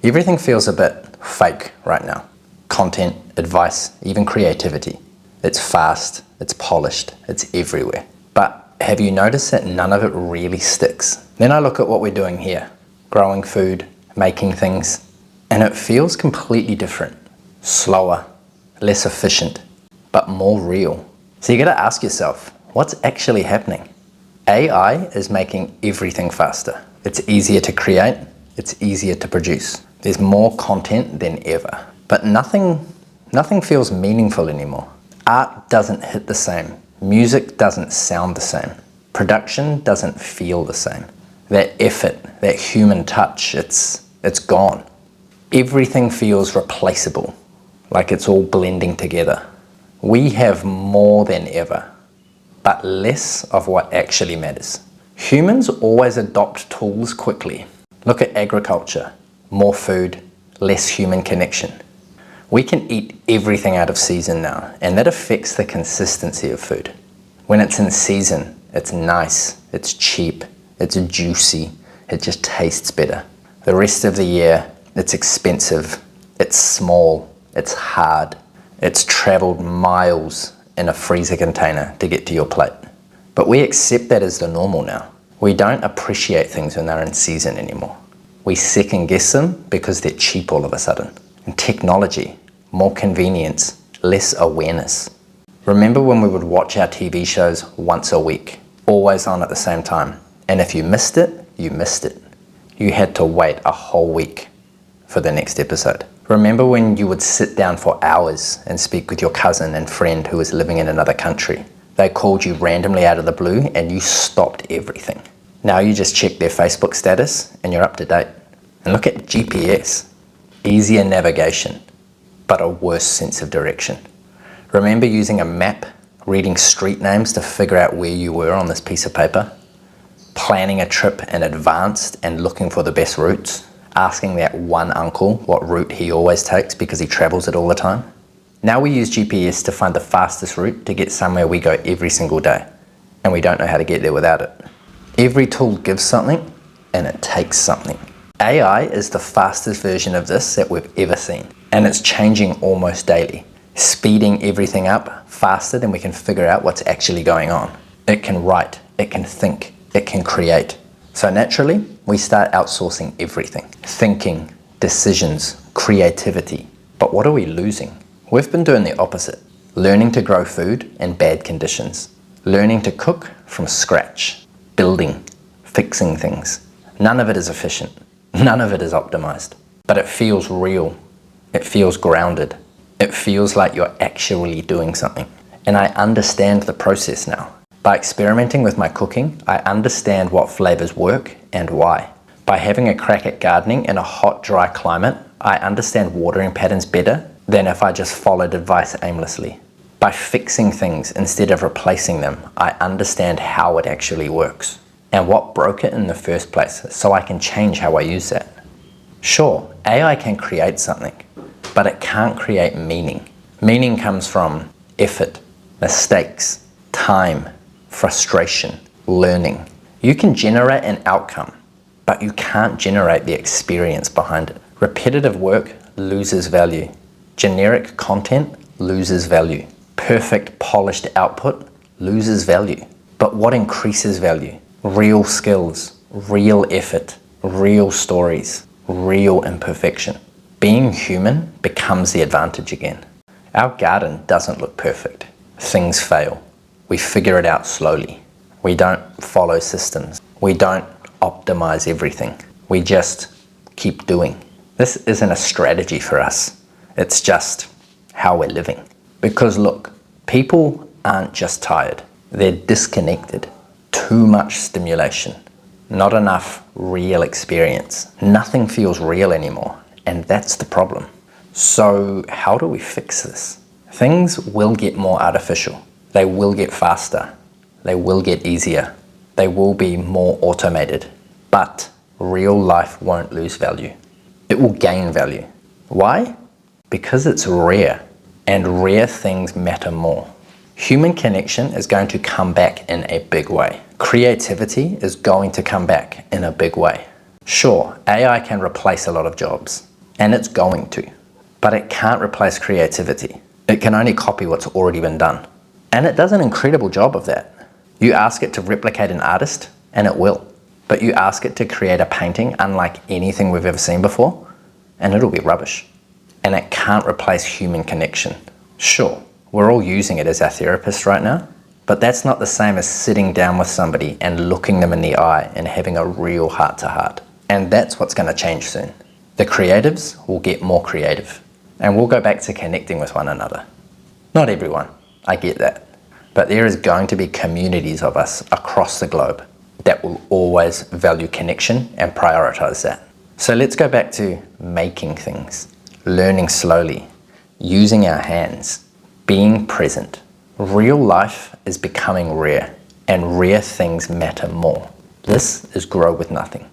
Everything feels a bit fake right now. Content, advice, even creativity. It's fast, it's polished, it's everywhere. But have you noticed that none of it really sticks? Then I look at what we're doing here. Growing food, making things, and it feels completely different. Slower, less efficient, but more real. So you gotta ask yourself, what's actually happening? AI is making everything faster. It's easier to create, it's easier to produce. There's more content than ever, but nothing feels meaningful anymore. Art doesn't hit the same. Music doesn't sound the same. Production doesn't feel the same. That effort, that human touch, it's gone. Everything feels replaceable, like it's all blending together. We have more than ever, but less of what actually matters. Humans always adopt tools quickly. Look at agriculture. More food, less human connection. We can eat everything out of season now, and that affects the consistency of food. When it's in season, it's nice, it's cheap, it's juicy, it just tastes better. The rest of the year, it's expensive, it's small, it's hard, it's traveled miles in a freezer container to get to your plate. But we accept that as the normal now. We don't appreciate things when they're in season anymore. We second guess them because they're cheap all of a sudden. And technology, more convenience, less awareness. Remember when we would watch our TV shows once a week, always on at the same time, and if you missed it, you missed it. You had to wait a whole week for the next episode. Remember when you would sit down for hours and speak with your cousin and friend who was living in another country? They called you randomly out of the blue and you stopped everything. Now you just check their Facebook status and you're up to date. And look at GPS. Easier navigation, but a worse sense of direction. Remember using a map, reading street names to figure out where you were on this piece of paper? Planning a trip in advance and looking for the best routes? Asking that one uncle what route he always takes because he travels it all the time? Now we use GPS to find the fastest route to get somewhere we go every single day, and we don't know how to get there without it. Every tool gives something, and it takes something. AI is the fastest version of this that we've ever seen, and it's changing almost daily, speeding everything up faster than we can figure out what's actually going on. It can write, it can think, it can create. So naturally, we start outsourcing everything. Thinking, decisions, creativity. But what are we losing? We've been doing the opposite. Learning to grow food in bad conditions. Learning to cook from scratch. Building, fixing things. None of it is efficient. None of it is optimized. But it feels real. It feels grounded. It feels like you're actually doing something. And I understand the process now. By experimenting with my cooking, I understand what flavors work and why. By having a crack at gardening in a hot, dry climate, I understand watering patterns better than if I just followed advice aimlessly. By fixing things instead of replacing them, I understand how it actually works and what broke it in the first place, so I can change how I use that. Sure, AI can create something, but it can't create meaning. Meaning comes from effort, mistakes, time, frustration, learning. You can generate an outcome, but you can't generate the experience behind it. Repetitive work loses value. Generic content loses value. Perfect polished output loses value. But what increases value? Real skills, real effort, real stories, real imperfection. Being human becomes the advantage again. Our garden doesn't look perfect. Things fail. We figure it out slowly. We don't follow systems. We don't optimize everything. We just keep doing. This isn't a strategy for us. It's just how we're living. Because look, people aren't just tired. They're disconnected. Too much stimulation. Not enough real experience. Nothing feels real anymore. And that's the problem. So how do we fix this? Things will get more artificial. They will get faster. They will get easier. They will be more automated. But real life won't lose value. It will gain value. Why? Because it's rare, and rare things matter more. Human connection is going to come back in a big way. Creativity is going to come back in a big way. Sure, AI can replace a lot of jobs, and it's going to. But it can't replace creativity. It can only copy what's already been done. And it does an incredible job of that. You ask it to replicate an artist, and it will. But you ask it to create a painting unlike anything we've ever seen before, and it'll be rubbish. And it can't replace human connection. Sure, we're all using it as our therapist right now, but that's not the same as sitting down with somebody and looking them in the eye and having a real heart-to-heart. And that's what's going to change soon. The creatives will get more creative, and we'll go back to connecting with one another. Not everyone, I get that. But there is going to be communities of us across the globe that will always value connection and prioritize that. So let's go back to making things, learning slowly, using our hands, being present. Real life is becoming rare, and rare things matter more. This is Grow With Nothing.